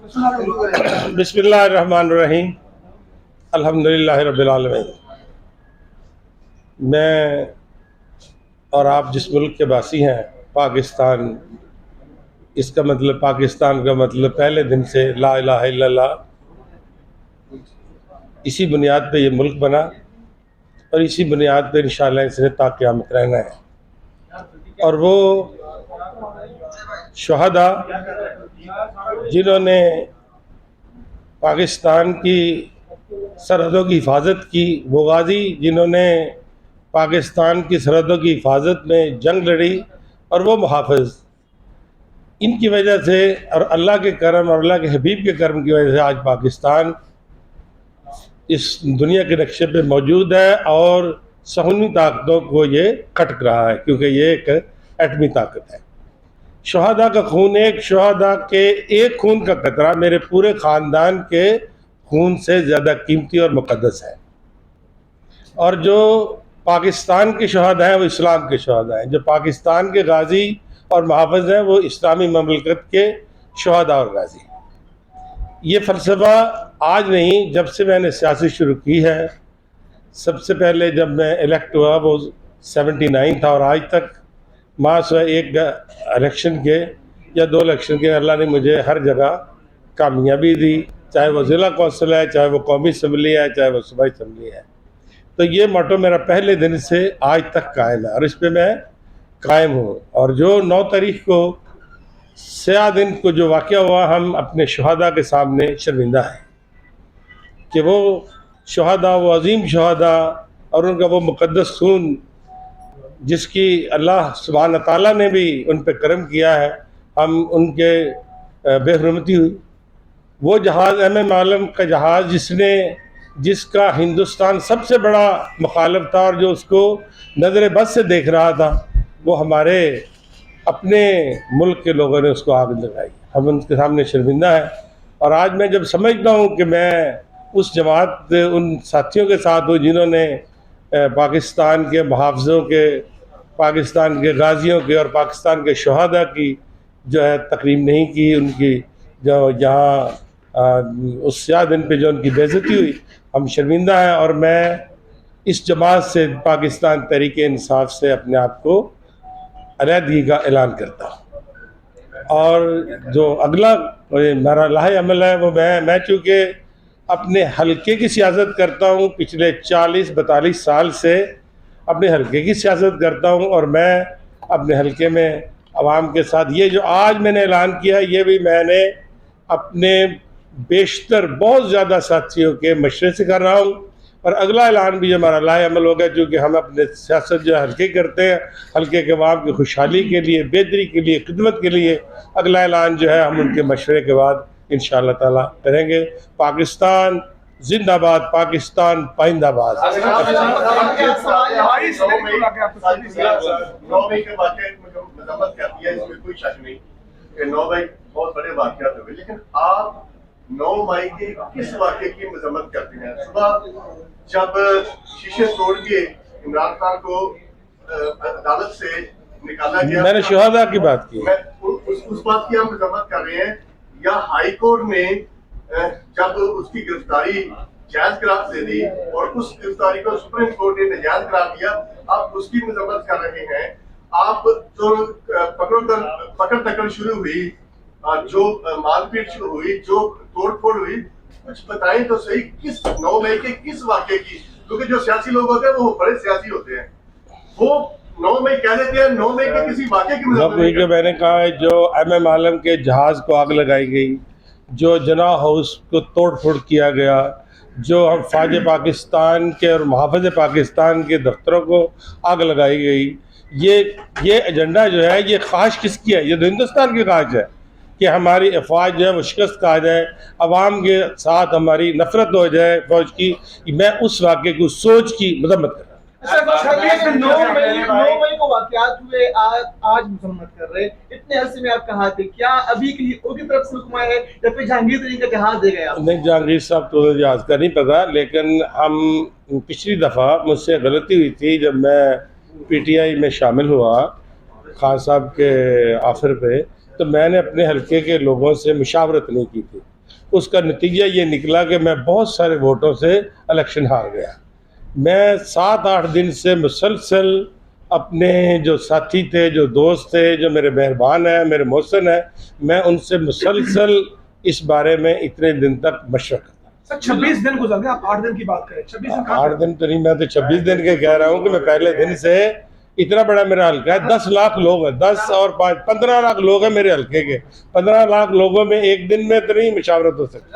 بسم اللہ الرحمن الرحیم، الحمدللہ رب العالمین۔ میں اور آپ جس ملک کے باسی ہیں، پاکستان، اس کا مطلب پاکستان کا مطلب پہلے دن سے لا الہ الا اللہ، اسی بنیاد پہ یہ ملک بنا اور اسی بنیاد پہ انشاءاللہ اس نے تا قیامت رہنا ہے۔ اور وہ شہداء جنہوں نے پاکستان کی سرحدوں کی حفاظت کی، وہ غازی جنہوں نے پاکستان کی سرحدوں کی حفاظت میں جنگ لڑی، اور وہ محافظ، ان کی وجہ سے اور اللہ کے کرم اور اللہ کے حبیب کے کرم کی وجہ سے آج پاکستان اس دنیا کے نقشے پہ موجود ہے اور صہیونی طاقتوں کو یہ کھٹک رہا ہے، کیونکہ یہ ایک ایٹمی طاقت ہے۔ شہداء کا خون، ایک شہداء کے ایک خون کا قطرہ میرے پورے خاندان کے خون سے زیادہ قیمتی اور مقدس ہے۔ اور جو پاکستان کے شہداء ہیں وہ اسلام کے شہداء ہیں، جو پاکستان کے غازی اور محافظ ہیں وہ اسلامی مملکت کے شہداء اور غازی۔ یہ فلسفہ آج نہیں، جب سے میں نے سیاست شروع کی ہے، سب سے پہلے جب میں الیکٹ ہوا وہ 79 تھا، اور آج تک ماں سے ایک الیکشن کے یا دو الیکشن کے اللہ نے مجھے ہر جگہ کامیابی دی، چاہے وہ ضلع کونسل ہے، چاہے وہ قومی اسمبلی ہے، چاہے وہ صوبائی اسمبلی ہے۔ تو یہ موٹو میرا پہلے دن سے آج تک قائم ہے اور اس پہ میں قائم ہوں۔ اور جو 9 تاریخ کو سیاہ دن کو جو واقعہ ہوا، ہم اپنے شہداء کے سامنے شرمندہ ہیں کہ وہ شہداء، وہ عظیم شہداء اور ان کا وہ مقدس خون جس کی اللہ سبحانہ تعالیٰ نے بھی ان پہ کرم کیا ہے، ہم ان کے بے حرمتی ہوئی۔ وہ جہاز ایم عالم کا جہاز جس کا ہندوستان سب سے بڑا مخالف تھا اور جو اس کو نظر بد سے دیکھ رہا تھا، وہ ہمارے اپنے ملک کے لوگوں نے اس کو آگ لگائی۔ ہم ان کے سامنے شرمندہ ہیں۔ اور آج میں جب سمجھتا ہوں کہ میں اس جماعت ان ساتھیوں کے ساتھ ہوں جنہوں نے پاکستان کے محافظوں کے، پاکستان کے غازیوں کے اور پاکستان کے شہداء کی جو ہے تکریم نہیں کی، ان کی جو جہاں اس سیاہ دن پہ جو ان کی بے عزتی ہوئی، ہم شرمندہ ہیں۔ اور میں اس جماعت سے، پاکستان تحریک انصاف سے اپنے آپ کو علیحدگی کا اعلان کرتا ہوں۔ اور جو اگلا میرا لاہ عمل ہے وہ میں چونکہ اپنے حلقے کی سیاست کرتا ہوں، پچھلے 40-42 سال سے اپنے حلقے کی سیاست کرتا ہوں، اور میں اپنے حلقے میں عوام کے ساتھ یہ جو آج میں نے اعلان کیا، یہ بھی میں نے اپنے بیشتر بہت زیادہ ساتھیوں کے مشورے سے کر رہا ہوں۔ اور اگلا اعلان بھی ہمارا لاہ عمل ہوگا، چونکہ ہم اپنے سیاست جو حلقے کرتے ہیں، حلقے کے عوام کی خوشحالی کے لیے، بہتری کے لیے، خدمت کے لیے، اگلا اعلان جو ہے ہم ان کے مشورے کے بعد انشاءاللہ تعالیٰ کریں گے۔ پاکستان زندہ باد، پاکستان پائندہ باد۔ 9 مئی کے واقعے میں مذمت کرتی ہے، اس میں کوئی شک نہیں کہ 9 مئی بہت بڑے واقعات ہوئے، لیکن آپ 9 مئی کے کس واقعے کی مذمت کرتے ہیں؟ صبح جب شیشے توڑ کے عمران خان کو عدالت سے نکالا گیا، میں نے شہداء کی بات کی، اس بات کی ہم مذمت کر رہے ہیں، یا ہائی کورٹ نے جب اس کی گرفتاری جائز قرار دے دی اور اس گرفتاری کو سپریم کورٹ نے ناجائز قرار دیا، آپ اس کی مذمت کر رہے ہیں۔ آپ جو پکڑ دکڑ شروع ہوئی، جو مار پیٹ شروع ہوئی، جو توڑ پھوڑ ہوئی، کچھ بتائیں تو صحیح، کس 9 مئی کے کس واقعے کی؟ کیونکہ جو سیاسی لوگ ہوتے ہیں وہ بڑے سیاسی ہوتے ہیں، وہ 9 مئی کہہ دیتے ہیں، 9 مئی کے کسی واقعے کی مذمت نہیں کرتے۔ میں نے کہا ہے جو ایم عالم کے جہاز کو آگ لگائی گئی، جو جناح ہاؤس کو توڑ پھوڑ کیا گیا، جو ہم فوج پاکستان کے اور محافظ پاکستان کے دفتروں کو آگ لگائی گئی، یہ ایجنڈا جو ہے، یہ خواہش کس کی ہے؟ یہ تو ہندوستان کی خواہش ہے کہ ہماری افواج جو ہے وہ شکست کھا جائے، عوام کے ساتھ ہماری نفرت ہو جائے فوج کی۔ میں اس واقعے کو سوچ کی مذمت کر رہا ہوں۔ 9 مئی کو واقعات ہوئے، آج مذمت کر رہے، اتنے عرصے میں آپ کہاں تھے؟ کیا ابھی کہیں اور کی طرف سے حکم آیا ہے یا پھر جہانگیر ترین کا جہاز دے گیا؟ نہیں، جہانگیر صاحب تو جہاز کا نہیں پتا، لیکن ہم پچھلی دفعہ مجھ سے غلطی ہوئی تھی جب میں پی ٹی آئی میں شامل ہوا خان صاحب کے آفر پہ، تو میں نے اپنے حلقے کے لوگوں سے مشاورت نہیں کی تھی۔ اس کا نتیجہ یہ نکلا کہ میں بہت سارے ووٹوں سے الیکشن ہار گیا. میں 7-8 دن سے مسلسل اپنے جو ساتھی تھے، جو دوست تھے، جو میرے مہربان ہیں، میرے محسن ہیں، میں ان سے مسلسل اس بارے میں اتنے دن تک مشورہ کرتا. سر 26 دن گزر گئے، آپ 8 دن کی بات کریں. 26 دن 8 دن تو نہیں، میں تو 26 دن کے کہہ رہا ہوں کہ میں پہلے دن سے اتنا بڑا میرا حلقہ ہے. 10 لاکھ لوگ ہیں، 10 اور 5 15 لاکھ لوگ ہیں میرے حلقے کے. 15 لاکھ لوگوں میں ایک دن میں تو نہیں مشاورت ہو سکتی.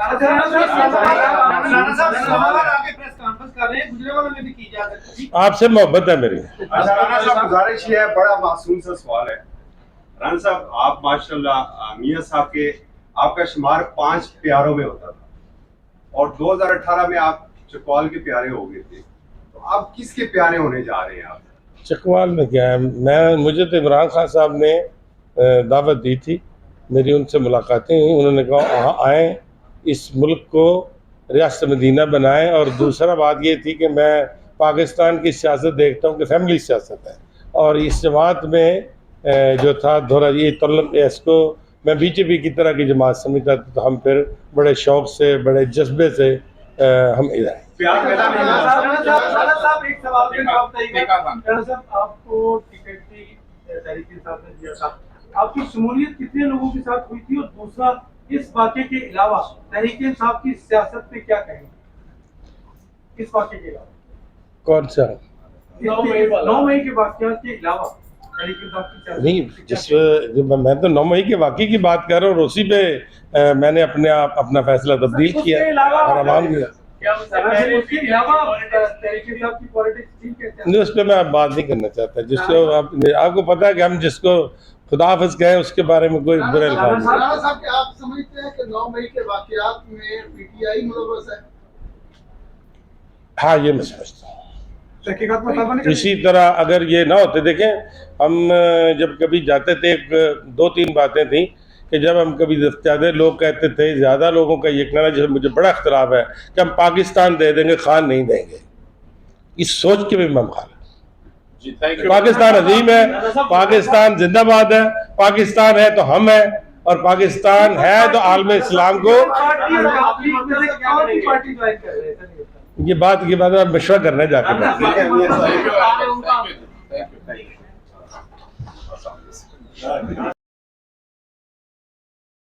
آپ سے محبت ہے میری. رانا صاحب گزارش یہ ہے، بڑا معصوم سا سوال ہے. رانا صاحب آپ ماشاءاللہ میاں صاحب کے آپ کا شمار 5 پیاروں میں ہوتا تھا اور 2018 میں آپ چکوال کے پیارے ہو گئے تھے، تو آپ کس کے پیارے ہونے جا رہے ہیں؟ آپ چکوال میں کیا ہے، مجھے تو عمران خان صاحب نے دعوت دی تھی، میری ان سے ملاقاتیں ہوئیں. انہوں نے کہا آئیں اس ملک کو ریاست مدینہ بنائیں. اور دوسرا بات یہ تھی کہ میں پاکستان کی سیاست دیکھتا ہوں کہ فیملی سیاست ہے، اور اس جماعت میں جو تھا دھورا یہ طلب اس کو میں بی جے پی کی طرح کی جماعت سمجھتا تھا. تو ہم پھر بڑے شوق سے، بڑے جذبے سے ہم ادھر آئے. پیار پیدا نہیں ہوا. صاحب ایک سوال کا جواب دیں صاحب، آپ کو ٹکٹ بھی تحریک انصاف نے دیا تھا، آپ کی شمولیت کتنے لوگوں کے ساتھ ہوئی تھی؟ اور دوسرا، اس واقعے کے علاوہ تحریک انصاف کی سیاست میں کیا کہیں گے؟ اس واقعے کے علاوہ کون سا 9 مئی کے واقعات کے علاوہ تحریک انصاف کی سیاست نہیں، میں تو 9 مئی کے واقعے کی بات کر رہا ہوں، اور اسی پہ میں نے اپنا فیصلہ تبدیل کیا اور عوام نے نہیں. اس پہ میں بات نہیں کرنا چاہتا. جس کو آپ کو پتا ہے کہ ہم جس کو خدا حافظ کہیں اس کے بارے میں کوئی برے الفاظ نہیں. رانا صاحب کہ آپ سمجھتے ہیں کہ 9 مئی کے واقعات میں پی ٹی آئی ملوث ہے؟ ہاں، یہ میں سمجھتا ہوں. تحقیقات میں اسی طرح اگر یہ نہ ہوتے، دیکھیں ہم جب کبھی جاتے تھے، 2-3 باتیں تھیں کہ جب ہم کبھی زیادہ لوگ کہتے تھے، زیادہ لوگوں کا یہ کہنا جیسے مجھے بڑا اختلاف ہے کہ ہم پاکستان دے دیں گے، خان نہیں دیں گے. اس سوچ کے بھی میں مخالف. پاکستان عظیم ہے، پاکستان زندہ باد ہے، پاکستان ہے تو ہم ہیں، اور پاکستان ہے تو عالم اسلام کو. یہ بات میں مشورہ کرنے جا کے